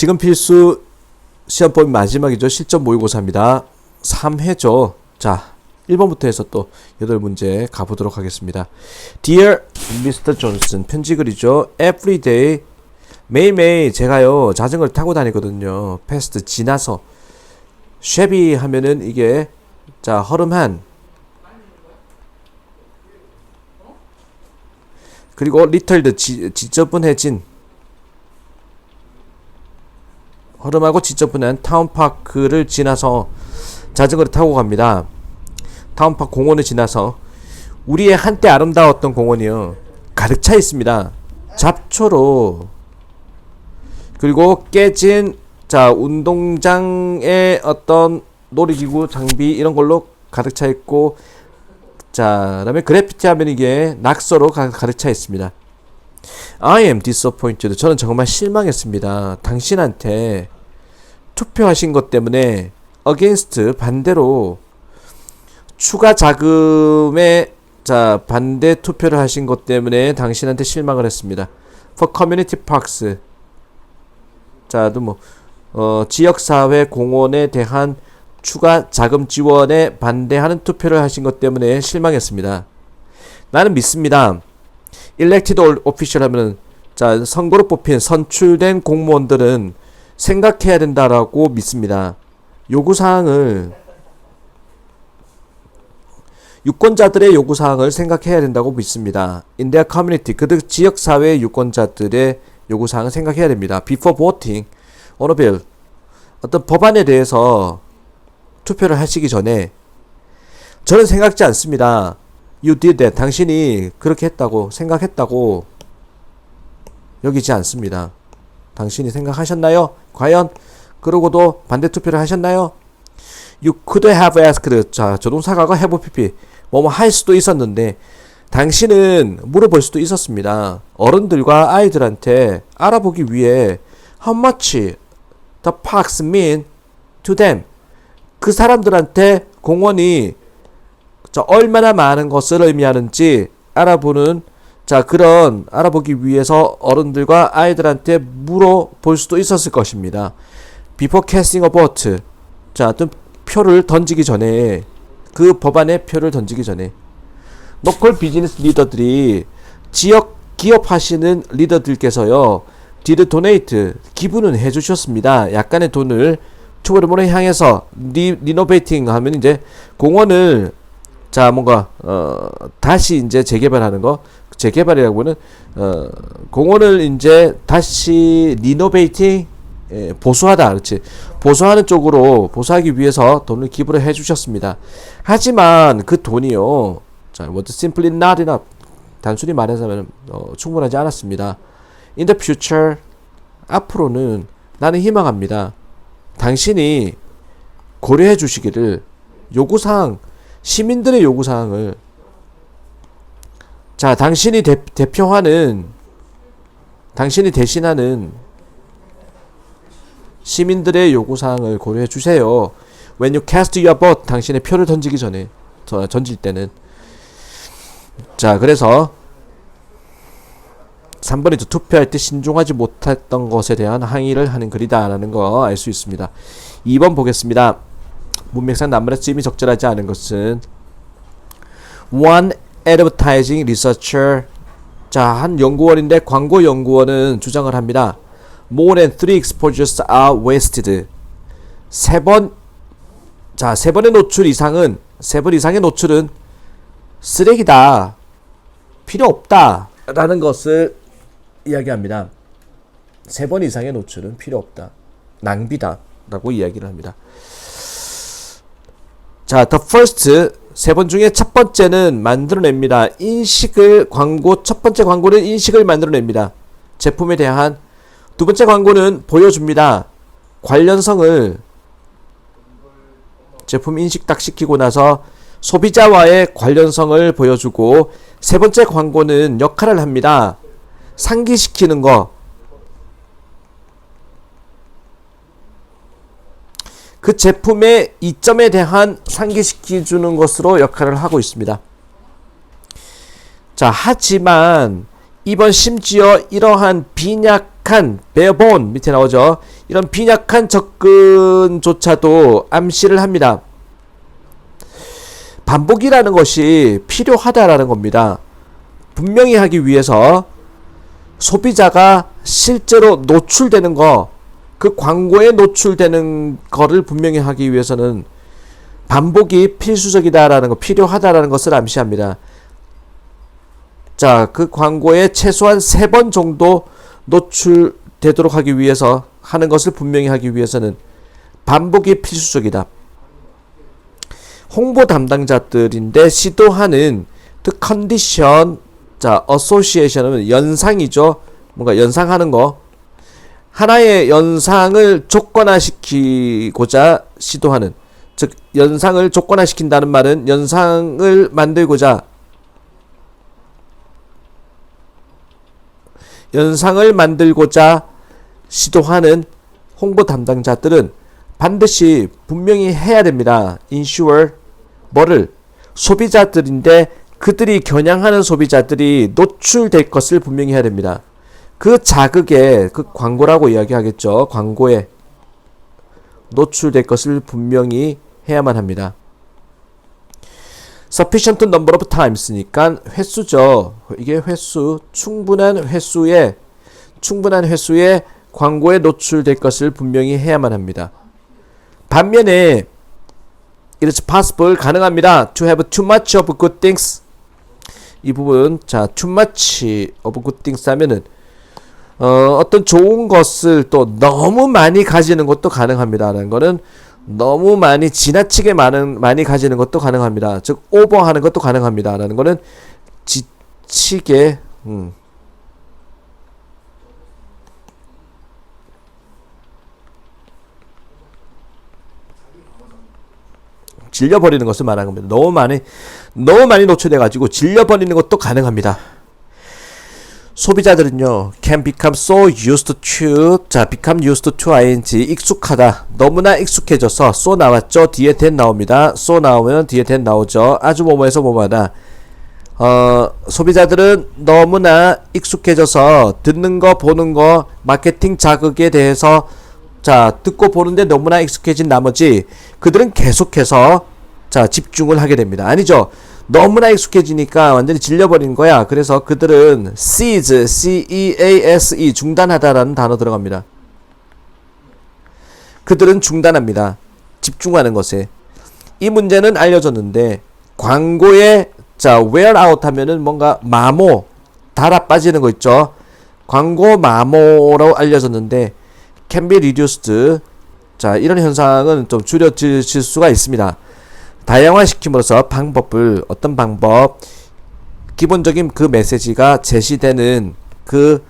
지금 필수 시험법이 마지막이죠. 실전 모의고사입니다. 3회죠. 자, 1번부터 해서 또 8문제 가보도록 하겠습니다. Dear Mr. Johnson, 편지 글이죠. Every day, 매일매일 제가요 자전거를 타고 다니거든요. past, 지나서. shabby 하면은 이게 자 허름한, 그리고 little, 지저분해진, 허름하고 지저분한 타운파크를 지나서 자전거를 타고 갑니다. 타운파크 공원을 지나서 우리의 한때 아름다웠던 공원이요 가득 차 있습니다. 잡초로, 그리고 깨진 자 운동장의 어떤 놀이기구 장비 이런 걸로 가득 차 있고, 자 그다음에 그래피티 하면 이게 낙서로 가득 차 있습니다. I am disappointed. 저는 정말 실망했습니다. 당신한테 투표하신 것 때문에 against, 반대로 추가 자금에 자 반대 투표를 하신 것 때문에 당신한테 실망을 했습니다. For community parks, 자 또 뭐 지역사회 공원에 대한 추가 자금 지원에 반대하는 투표를 하신 것 때문에 실망했습니다. 나는 믿습니다. elected official 하면은 자 선거로 뽑힌 선출된 공무원들은 생각해야 된다라고 믿습니다. 요구사항을, 유권자들의 요구사항을 생각해야 된다고 믿습니다. In their community, 그들 지역사회의 유권자들의 요구사항을 생각해야 됩니다. Before voting on a bill, 어떤 법안에 대해서 투표를 하시기 전에 저는 생각지 않습니다. You did that. 당신이 그렇게 했다고, 생각했다고 여기지 않습니다. 당신이 생각하셨나요? 과연 그러고도 반대 투표를 하셨나요? You could have asked. 자, 조동사가 have pp. 뭐뭐 할 수도 있었는데 당신은 물어볼 수도 있었습니다. 어른들과 아이들한테 알아보기 위해 how much the parks mean to them. 그 사람들한테 공원이 자 얼마나 많은 것을 의미하는지 알아보는, 자 그런 알아보기 위해서 어른들과 아이들한테 물어볼 수도 있었을 것입니다. Before casting a vote, 자 어떤 표를 던지기 전에, 그 법안에 표를 던지기 전에 local business 리더들이, 지역 기업 하시는 리더들께서요 did donate, 기부는 해주셨습니다. 약간의 돈을 투어르몬을 향해서 리노베이팅 하면 이제 공원을 자 뭔가 다시 이제 재개발하는 거, 재개발이라고 하는 공원을 이제 다시 리노베이팅, 보수하다, 그렇지, 보수하는 쪽으로 보수하기 위해서 돈을 기부를 해주셨습니다. 하지만 그 돈이요, 자 what simply not enough, 단순히 말해서는 충분하지 않았습니다. In the future, 앞으로는 나는 희망합니다. 당신이 고려해 주시기를, 요구사항, 시민들의 요구사항을, 자 당신이 대표하는, 당신이 대신하는 시민들의 요구사항을 고려해 주세요. When you cast your vote, 당신의 표를 던지기 전에, 던질 때는. 자 그래서 3번이죠. 투표할 때 신중하지 못했던 것에 대한 항의를 하는 글이다 라는 거 알 수 있습니다. 2번 보겠습니다. 문맥상 낱말의 쓰임이 적절하지 않은 것은 One advertising researcher, 자 한 연구원인데 광고 연구원은 주장을 합니다. More than 3 exposures are wasted. 3번의 노출 이상은, 3번 이상의 노출은 쓰레기다, 필요 없다 라는 것을 이야기합니다. 3번 이상의 노출은 필요 없다, 낭비다 라고 이야기를 합니다. 자, the first, 3번 중에 첫 번째는 만들어냅니다. 인식을, 첫 번째 광고는 인식을 만들어냅니다. 제품에 대한. 두 번째 광고는 보여줍니다. 관련성을, 제품 인식 딱 시키고 나서 소비자와의 관련성을 보여주고, 세 번째 광고는 역할을 합니다. 상기시키는 거, 그 제품의 이점에 대한 상기시켜주는 것으로 역할을 하고 있습니다. 자, 하지만 이번 심지어 이러한 빈약 빈약한 베어본 밑에 나오죠. 이런 빈약한 접근조차도 암시를 합니다. 반복이라는 것이 필요하다라는 겁니다. 분명히 하기 위해서 소비자가 실제로 노출되는 거, 그 광고에 노출되는 거를 분명히 하기 위해서는 반복이 필수적이다라는 거, 필요하다라는 것을 암시합니다. 자, 그 광고에 최소한 3번 정도 노출되도록 하기 위해서 하는 것을 분명히 하기 위해서는 반복이 필수적이다. 홍보 담당자들인데 시도하는 the condition, 자, association은 연상이죠. 뭔가 연상하는 거. 하나의 연상을 조건화시키고자 시도하는, 즉 연상을 조건화시킨다는 말은 연상을 만들고자 시도하는 홍보 담당자들은 반드시 분명히 해야 됩니다. ensure 뭐를? 소비자들인데 그들이 겨냥하는 소비자들이 노출될 것을 분명히 해야 됩니다. 그 자극에, 그 광고라고 이야기하겠죠. 광고에 노출될 것을 분명히 해야만 합니다. sufficient number of times니까 횟수죠. 이게 횟수, 충분한 횟수에 광고에 노출될 것을 분명히 해야만 합니다. 반면에 it's possible, 가능합니다. to have too much of good things. 이 부분, 자, too much of good things 하면은 어떤 좋은 것을 또 너무 많이 가지는 것도 가능합니다라는 거는, 너무 많이 지나치게 많이 가지는 것도 가능합니다. 즉 오버하는 것도 가능합니다라는 거는 지치게 질려버리는 것을 말하는 겁니다. 너무 많이 노출돼 가지고 질려버리는 것도 가능합니다. 소비자들은요, can become so used to, 자, become used to ing, 익숙하다, 너무나 익숙해져서, so 나왔죠, 뒤에 then 나옵니다. so 나오면 뒤에 then 나오죠. 아주 뭐뭐해서 뭐뭐하다. 소비자들은 너무나 익숙해져서 듣는 거, 보는 거, 마케팅 자극에 대해서, 자, 듣고 보는데 너무나 익숙해진 나머지 그들은 계속해서, 자, 집중을 하게 됩니다. 아니죠. 너무나 익숙해지니까 완전히 질려버린 거야. 그래서 그들은 cease, C-E-A-S-E, 중단하다라는 단어 들어갑니다. 그들은 중단합니다. 집중하는 것에. 이 문제는 알려졌는데 광고에, 자, wear out 하면은 뭔가 마모, 달아 빠지는 거 있죠. 광고 마모라고 알려졌는데 can be reduced, 자, 이런 현상은 좀 줄여질 수가 있습니다. 다양화시킴으로써 방법을, 어떤 방법, 기본적인 그 메시지가 제시되는 그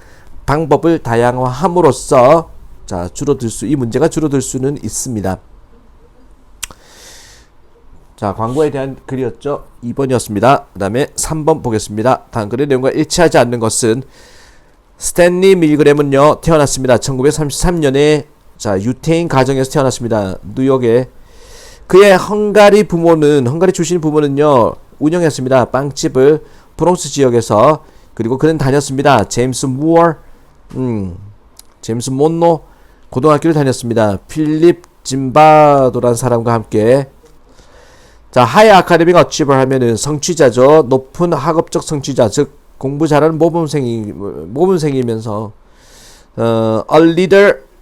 방법을 다양화함으로써, 자, 이 문제가 줄어들 수는 있습니다. 자, 광고에 대한 글이었죠. 2번이었습니다. 그 다음에 3번 보겠습니다. 다음 글의 내용과 일치하지 않는 것은, 스탠리 밀그램은요, 태어났습니다. 1933년에, 자, 유태인 가정에서 태어났습니다. 뉴욕에. 그의 헝가리 출신 부모는요, 운영했습니다. 빵집을 브롱스 지역에서. 그리고 그는 다녔습니다. 제임스 몬로 고등학교를 다녔습니다. 필립 짐바도라는 사람과 함께. 자, 하이 아카데믹 어치버 하면은 성취자죠. 높은 학업적 성취자, 즉 공부 잘하는 모범생이면서 a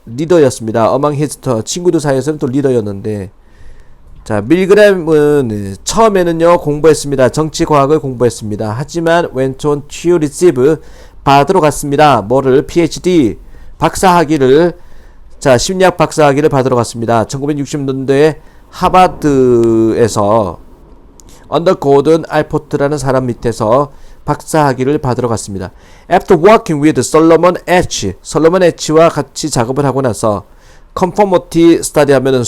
리더였습니다. among his 친구들 사이에서는 또 리더였는데, 자, 밀그램은 처음에는요, 공부했습니다. 정치과학을 공부했습니다. 하지만 went on to receive, 받으러 갔습니다. 뭐를? PhD, 박사학위를, 자, 심리학 박사학위를 받으러 갔습니다. 1960년도에 하버드에서 언더 고든 알포트라는 사람 밑에서 박사학위를 받으러 갔습니다. After working with Solomon H와 같이 작업을 하고 나서 conformity study 하면은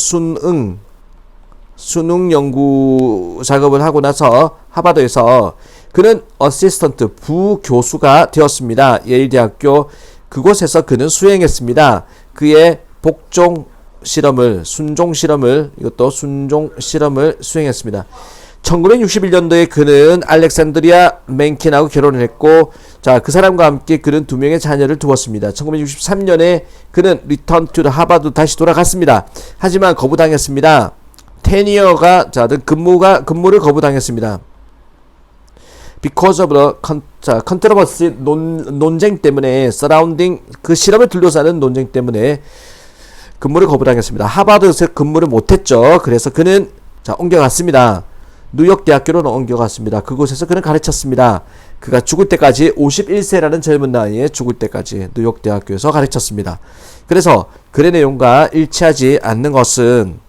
수능 연구 작업을 하고 나서 하버드에서 그는 어시스턴트 부교수가 되었습니다. 예일대학교 그곳에서 그는 수행했습니다. 그의 순종 실험을 수행했습니다. 1961년도에 그는 알렉산드리아 맨킨하고 결혼을 했고, 자, 그 사람과 함께 그는 2명의 자녀를 두었습니다. 1963년에 그는 리턴 투 하버드 다시 돌아갔습니다. 하지만 거부당했습니다. 테니어가 근무를 거부당했습니다. Because of the controversy, 논쟁 때문에, surrounding, 그 실험을 둘러싸는 논쟁 때문에 근무를 거부당했습니다. 하버드에서 근무를 못했죠. 그래서 그는 옮겨갔습니다. 뉴욕 대학교로 옮겨갔습니다. 그곳에서 그는 가르쳤습니다. 그가 죽을 때까지 51세라는 젊은 나이에 죽을 때까지 뉴욕 대학교에서 가르쳤습니다. 그래서 글의 내용과 일치하지 않는 것은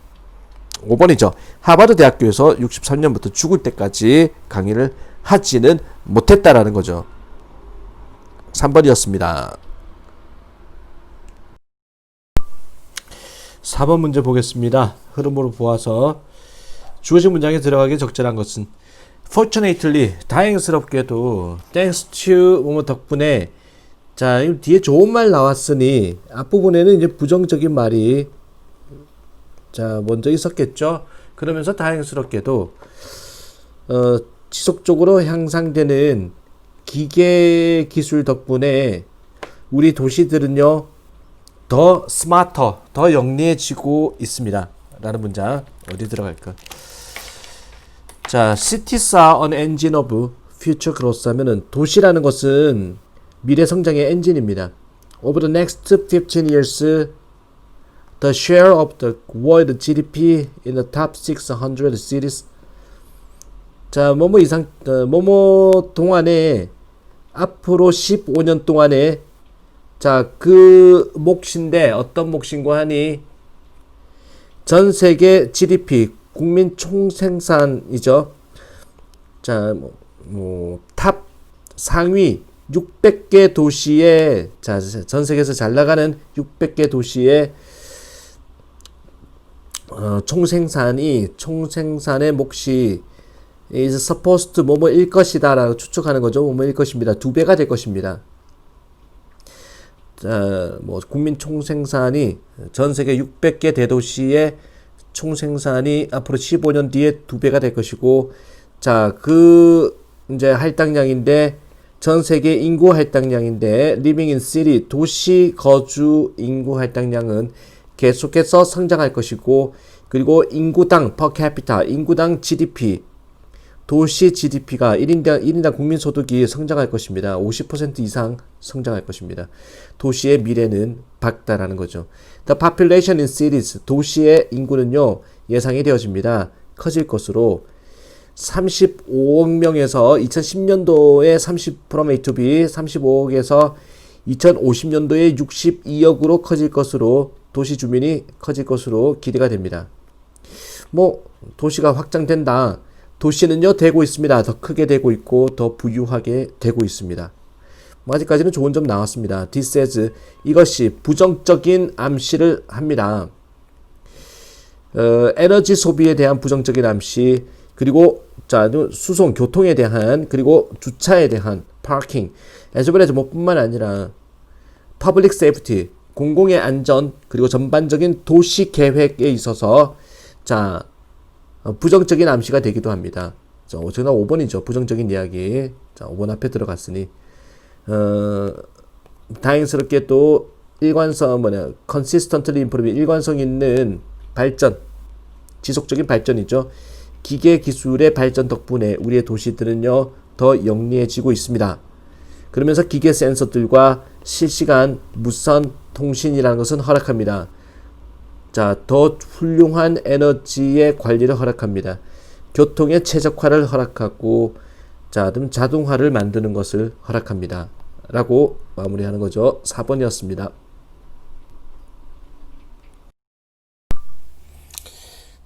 5번이죠. 하버드 대학교에서 63년부터 죽을 때까지 강의를 하지는 못했다라는 거죠. 3번이었습니다. 4번 문제 보겠습니다. 흐름으로 보아서 주어진 문장에 들어가기 적절한 것은 Fortunately, 다행스럽게도 thanks to 뭐뭐 덕분에, 자, 뒤에 좋은 말 나왔으니 앞부분에는 이제 부정적인 말이 먼저 있었겠죠. 그러면서 다행스럽게도 지속적으로 향상되는 기계 기술 덕분에 우리 도시들은요 더 스마터, 더 영리해지고 있습니다. 라는 문장 어디 들어갈까? 자, cities are an engine of future growth 하면은 도시라는 것은 미래 성장의 엔진입니다. Over the next 15 years, the share of the world GDP in the top 600 cities. 자, 뭐뭐 동안에 앞으로 15년 동안에 자, 그 몫인데 어떤 몫인고 하니 전 세계 GDP 국민 총생산이죠. 자, 탑 상위 600개 도시에, 자, 전 세계에서 잘 나가는 600개 도시의 총생산의 몫이 is supposed to 뭐뭐일 것이다 라고 추측하는 거죠. 뭐뭐일 것입니다. 2배가 될 것입니다. 자, 국민 총생산이 전 세계 600개 대도시의 총생산이 앞으로 15년 뒤에 2배가 될 것이고, 자, 이제 할당량인데, 전 세계 인구 할당량인데, living in city, 도시 거주 인구 할당량은 계속해서 성장할 것이고, 그리고 인구당 per capita, 인구당 GDP, 도시 GDP가 1인당 국민소득이 성장할 것입니다. 50% 이상 성장할 것입니다. 도시의 미래는 밝다라는 거죠. The population in cities, 도시의 인구는요, 예상이 되어집니다. 커질 것으로 35억 명에서 2010년도에 30% made to be 35억에서 2050년도에 62억으로 커질 것으로, 도시 주민이 커질 것으로 기대가 됩니다. 도시가 확장된다. 도시는요, 되고 있습니다. 더 크게 되고 있고, 더 부유하게 되고 있습니다. 아직까지는 좋은 점 나왔습니다. This says, 이것이 부정적인 암시를 합니다. 에너지 소비에 대한 부정적인 암시, 그리고, 자, 수송, 교통에 대한, 그리고 주차에 대한, parking, as well as 뿐만 아니라, public safety, 공공의 안전, 그리고 전반적인 도시 계획에 있어서, 자, 부정적인 암시가 되기도 합니다. 자, 정답 5번이죠. 부정적인 이야기. 자, 5번 앞에 들어갔으니, 다행스럽게 또 consistently improve, 일관성 있는 발전, 지속적인 발전이죠. 기계 기술의 발전 덕분에 우리의 도시들은요, 더 영리해지고 있습니다. 그러면서 기계 센서들과 실시간 무선 통신이라는 것은 허락합니다. 자, 더 훌륭한 에너지의 관리를 허락합니다. 교통의 최적화를 허락하고, 자, 자동화를 만드는 것을 허락합니다. 라고 마무리하는 거죠. 4번이었습니다.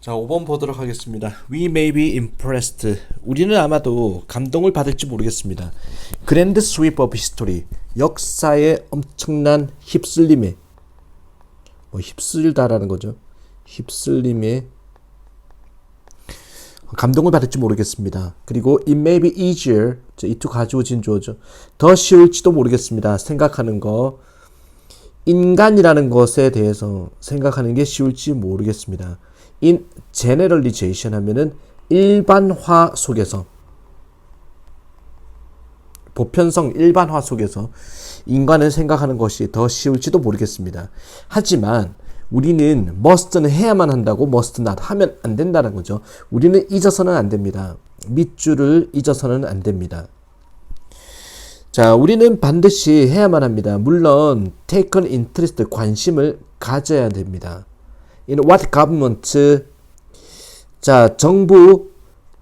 자, 5번 보도록 하겠습니다. We may be impressed. 우리는 아마도 감동을 받을지 모르겠습니다. Grand sweep of history. 역사의 엄청난 휩쓸림에, 휩쓸다라는 거죠. 휩쓸림에 감동을 받을지 모르겠습니다. 그리고 it may be easier, 이투 가주어진 주어죠. 더 쉬울지도 모르겠습니다. 생각하는 거, 인간이라는 것에 대해서 생각하는 게 쉬울지 모르겠습니다. in generalization 하면은 일반화 속에서, 보편성 일반화 속에서 인간을 생각하는 것이 더 쉬울지도 모르겠습니다. 하지만 우리는 must는 해야만 한다고 must not 하면 안 된다는 거죠. 우리는 잊어서는 안 됩니다. 밑줄을 잊어서는 안 됩니다. 자, 우리는 반드시 해야만 합니다. 물론 take an interest, 관심을 가져야 됩니다. In what government, 자, 정부,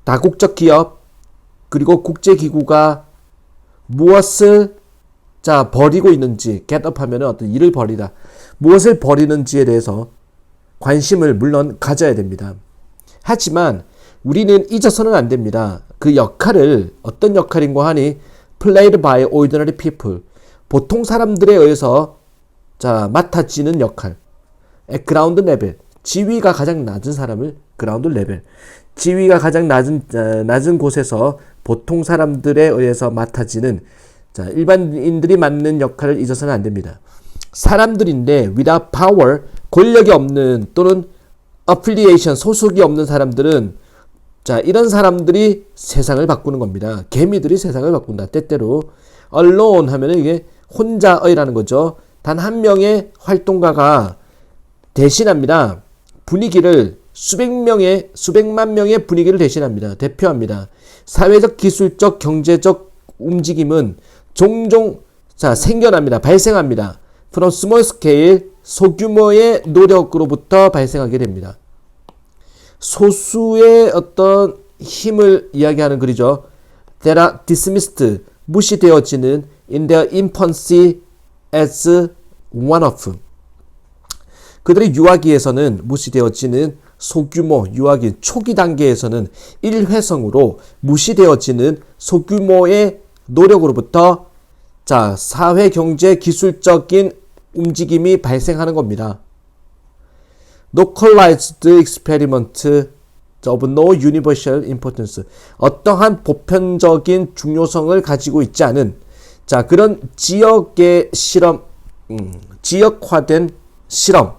다국적 기업, 그리고 국제기구가 무엇을 자 벌이고 있는지, get up 하면은 어떤 일을 벌이다, 무엇을 벌이는지에 대해서 관심을 물론 가져야 됩니다. 하지만 우리는 잊어서는 안 됩니다. 그 역할을, 어떤 역할인고 하니 played by ordinary people, 보통 사람들에 의해서 자 맡아지는 역할. at ground level, 지위가 가장 낮은 사람을 ground level, 지위가 가장 낮은 곳에서 보통 사람들에 의해서 맡아지는 자 일반인들이 맡는 역할을 잊어서는 안 됩니다. 사람들인데 without power, 권력이 없는 또는 affiliation, 소속이 없는 사람들은 자 이런 사람들이 세상을 바꾸는 겁니다. 개미들이 세상을 바꾼다. 때때로 alone 하면은 이게 혼자의라는 거죠. 단 한 명의 활동가가 대신합니다. 분위기를 수백만 명의 분위기를 대신합니다. 대표합니다. 사회적, 기술적, 경제적 움직임은 종종 자 생겨납니다. 발생합니다. From small scale, 소규모의 노력으로부터 발생하게 됩니다. 소수의 어떤 힘을 이야기하는 글이죠. That are dismissed, 무시되어지는 in their infancy as one of. 그들의 유아기에서는 무시되어지는 소규모, 유아기 초기 단계에서는 일회성으로 무시되어지는 소규모의 노력으로부터 자 사회, 경제, 기술적인 움직임이 발생하는 겁니다. Localized experiment of no universal importance, 어떠한 보편적인 중요성을 가지고 있지 않은 자 그런 지역의 실험, 지역화된 실험으로부터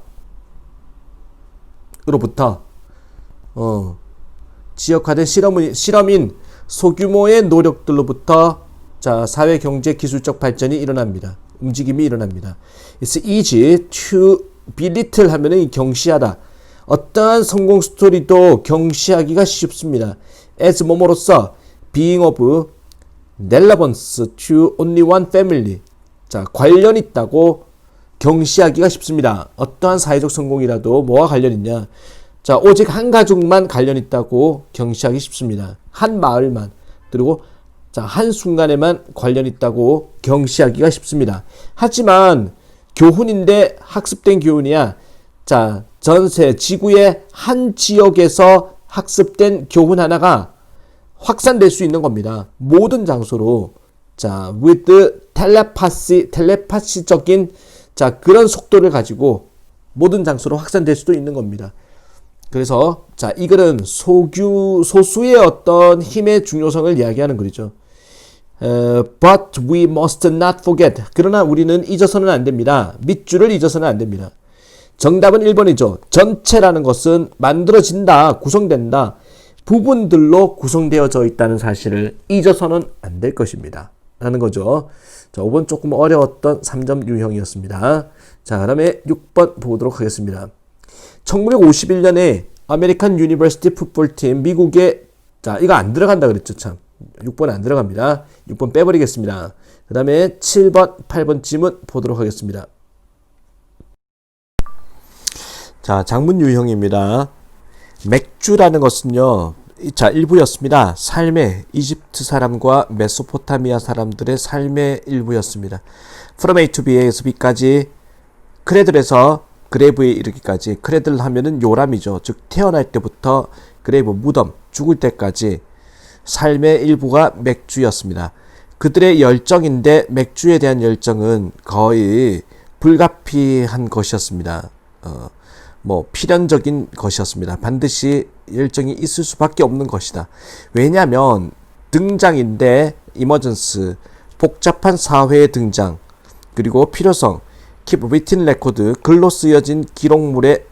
지역화된 실험인 소규모의 노력들로부터 자 사회, 경제, 기술적 발전이 일어납니다. 움직임이 일어납니다. It's easy to belittle 하면은 경시하다. 어떠한 성공 스토리도 경시하기가 쉽습니다. as 뭐뭐로서 being of relevance to only one family, 자 관련 있다고 경시하기가 쉽습니다. 어떠한 사회적 성공이라도 뭐와 관련 있냐? 자 오직 한 가족만 관련 있다고 경시하기 쉽습니다. 한 마을만, 그리고 자 한순간에만 관련 있다고 경시하기가 쉽습니다. 하지만 교훈인데 학습된 교훈이야. 자 전세 지구의 한 지역에서 학습된 교훈 하나가 확산될 수 있는 겁니다. 모든 장소로 자 with 텔레파시적인 자 그런 속도를 가지고 모든 장소로 확산될 수도 있는 겁니다. 그래서 자 이 글은 소수의 어떤 힘의 중요성을 이야기하는 글이죠. But we must not forget. 그러나 우리는 잊어서는 안 됩니다. 밑줄을 잊어서는 안 됩니다. 정답은 1번이죠. 전체라는 것은 만들어진다, 구성된다, 부분들로 구성되어져 있다는 사실을 잊어서는 안 될 것입니다. 라는 거죠. 자, 5번 조금 어려웠던 3점 유형이었습니다. 자, 그 다음에 6번 보도록 하겠습니다. 1951년에 아메리칸 유니버시티 풋볼팀 미국의 자 이거 안 들어간다 그랬죠. 참 6번 안 들어갑니다. 6번 빼버리겠습니다. 그 다음에 7번 8번 질문 보도록 하겠습니다. 자 장문 유형입니다. 맥주라는 것은요 자 일부였습니다. 삶의 이집트 사람과 메소포타미아 사람들의 삶의 일부였습니다. From A to B에서 B까지 크레들에서 그레이브에 이르기까지, 크레들 하면은 요람이죠. 즉 태어날 때부터 그레이브 무덤, 죽을 때까지 삶의 일부가 맥주였습니다. 그들의 열정인데 맥주에 대한 열정은 거의 불가피한 것이었습니다. 필연적인 것이었습니다. 반드시 열정이 있을 수밖에 없는 것이다. 왜냐하면 등장인데 이머전스, 복잡한 사회의 등장, 그리고 필요성, keep written record, 글로 쓰여진 기록물에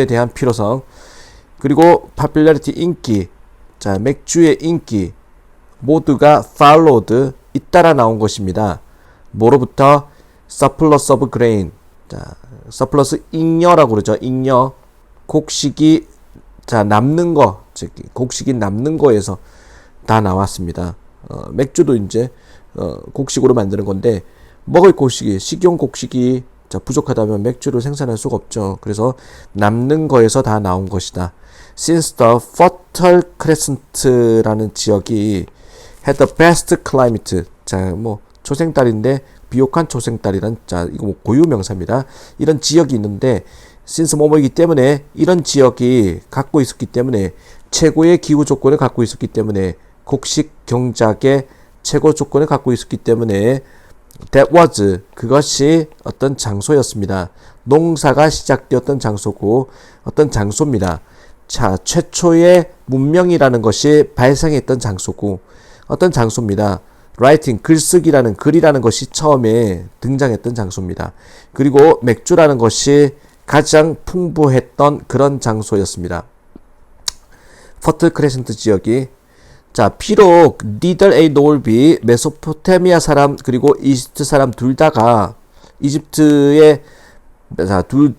대한 필요성, 그리고 popularity 인기, 자 맥주의 인기 모두가 followed 잇따라 나온 것입니다. 뭐로부터? surplus of grain, 자 surplus 잉여라고 그러죠. 잉여 곡식이 자 남는 거, 즉 곡식이 남는 거에서 다 나왔습니다. 맥주도 이제 곡식으로 만드는 건데 먹을 곡식이 식용 곡식이 자 부족하다면 맥주를 생산할 수가 없죠. 그래서 남는 거에서 다 나온 것이다. Since the Fertile Crescent라는 지역이 had the best climate, 자 뭐 초생달인데 비옥한 초생달이란 자 이거 뭐 고유명사입니다. 이런 지역이 있는데 since 뭐뭐이기 때문에 이런 지역이 갖고 있었기 때문에 최고의 기후 조건을 갖고 있었기 때문에 곡식 경작의 최고 조건을 갖고 있었기 때문에 that was 그것이 어떤 장소였습니다. 농사가 시작되었던 장소고 어떤 장소입니다. 자 최초의 문명이라는 것이 발생했던 장소고 어떤 장소입니다. writing 글쓰기라는 글이라는 것이 처음에 등장했던 장소입니다. 그리고 맥주라는 것이 가장 풍부했던 그런 장소였습니다. 퍼틀 크레센트 지역이 자 비록 니들 A nor B 메소포타미아 사람 그리고 이집트 사람 둘 다가 이집트의 자 둘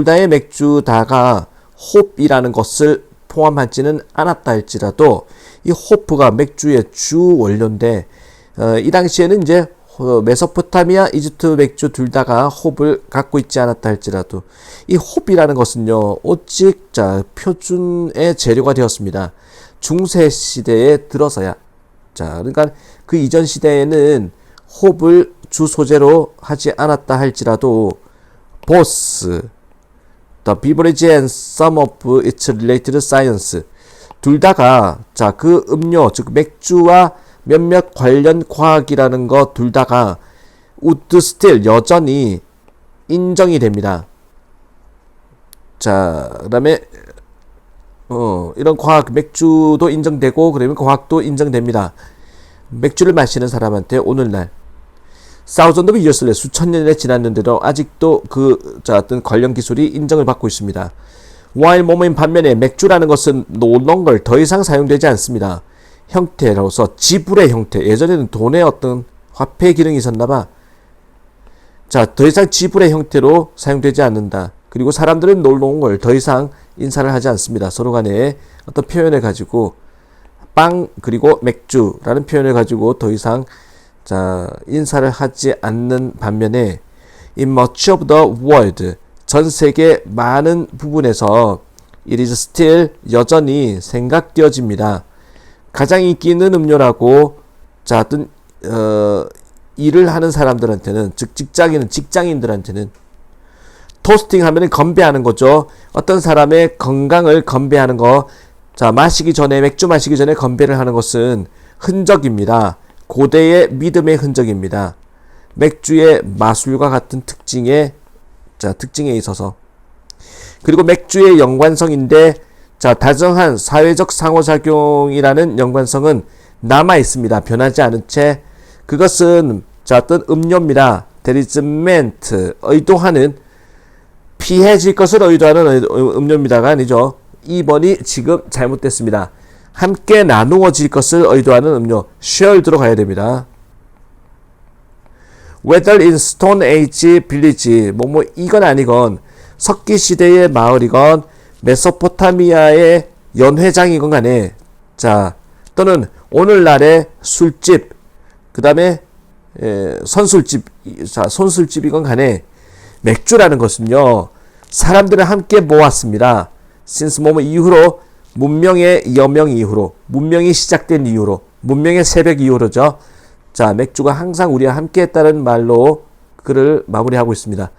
다의 맥주 다가 홉이라는 것을 포함하지는 않았다 할지라도 이 호프가 맥주의 주 원료인데 이 당시에는 이제 메소포타미아, 이집트 맥주 둘 다가 홉을 갖고 있지 않았다 할지라도 이 홉이라는 것은요 오직 자 표준의 재료가 되었습니다. 중세 시대에 들어서야 자 그러니까 그 이전 시대에는 홉을 주 소재로 하지 않았다 할지라도 both the beverage and some of its related science 둘 다가 자 그 음료 즉 맥주와 몇몇 관련 과학이라는 것 둘 다가 would still 여전히 인정이 됩니다. 자 그다음에 이런 과학 맥주도 인정되고 그러면 과학도 인정됩니다. 맥주를 마시는 사람한테 오늘날 thousands of years 수천 년이 지났는데도 아직도 그 자 어떤 관련 기술이 인정을 받고 있습니다. while 뭐뭐인 반면에 맥주라는 것은 no longer 더 이상 사용되지 않습니다. 형태로서 지불의 형태 예전에는 돈의 어떤 화폐 기능이 있었나봐. 자 더 이상 지불의 형태로 사용되지 않는다. 그리고 사람들은 no longer 더 이상 인사를 하지 않습니다. 서로 간에 어떤 표현을 가지고 빵 그리고 맥주라는 표현을 가지고 더 이상 자 인사를 하지 않는 반면에 in much of the world 전 세계 많은 부분에서 it is still 여전히 생각되어집니다. 가장 인기 있는 음료라고 자 어떤 일을 하는 사람들한테는 즉 직장인들한테는 토스팅 하면은 건배하는 거죠. 어떤 사람의 건강을 건배하는 거. 자 맥주 마시기 전에 건배를 하는 것은 흔적입니다. 고대의 믿음의 흔적입니다. 맥주의 마술과 같은 특징에 있어서 그리고 맥주의 연관성인데 자 다정한 사회적 상호작용이라는 연관성은 남아 있습니다. 변하지 않은 채 그것은 자 어떤 음료입니다. That is meant 의도하는 피해질 것을 의도하는 음료입니다가 아니죠. 2번이 지금 잘못됐습니다. 함께 나누어질 것을 의도하는 음료 shared로 가야 됩니다. Whether in Stone Age village 뭐뭐 이건 아니건 석기 시대의 마을이건 메소포타미아의 연회장이건 간에 자 또는 오늘날의 술집 그 다음에 선술집 자 손술집이건 간에 맥주라는 것은요 사람들을 함께 모았습니다. since 뭐뭐 이후로 문명의 여명 이후로 문명이 시작된 이후로 문명의 새벽 이후로죠. 자 맥주가 항상 우리와 함께 했다는 말로 글을 마무리하고 있습니다.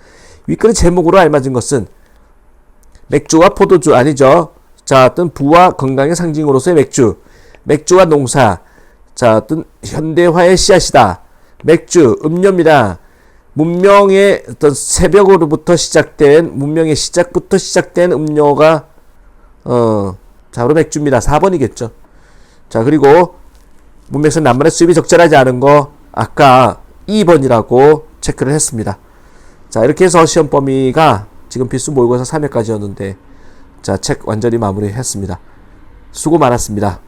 윗글의 제목으로 알맞은 것은 맥주와 포도주 아니죠. 자 어떤 부와 건강의 상징으로서의 맥주와 농사 자 어떤 현대화의 씨앗이다. 맥주 음료입니다. 문명의 어떤 새벽으로부터 시작된 문명의 시작부터 시작된 음료가 자 바로 맥주입니다. 4번이겠죠. 자 그리고 문맥에서 남만의 수입이 적절하지 않은 거 아까 2번이라고 체크를 했습니다. 자 이렇게 해서 시험 범위가 지금 필수 모의고사 3회까지였는데 자, 책 완전히 마무리했습니다. 수고 많았습니다.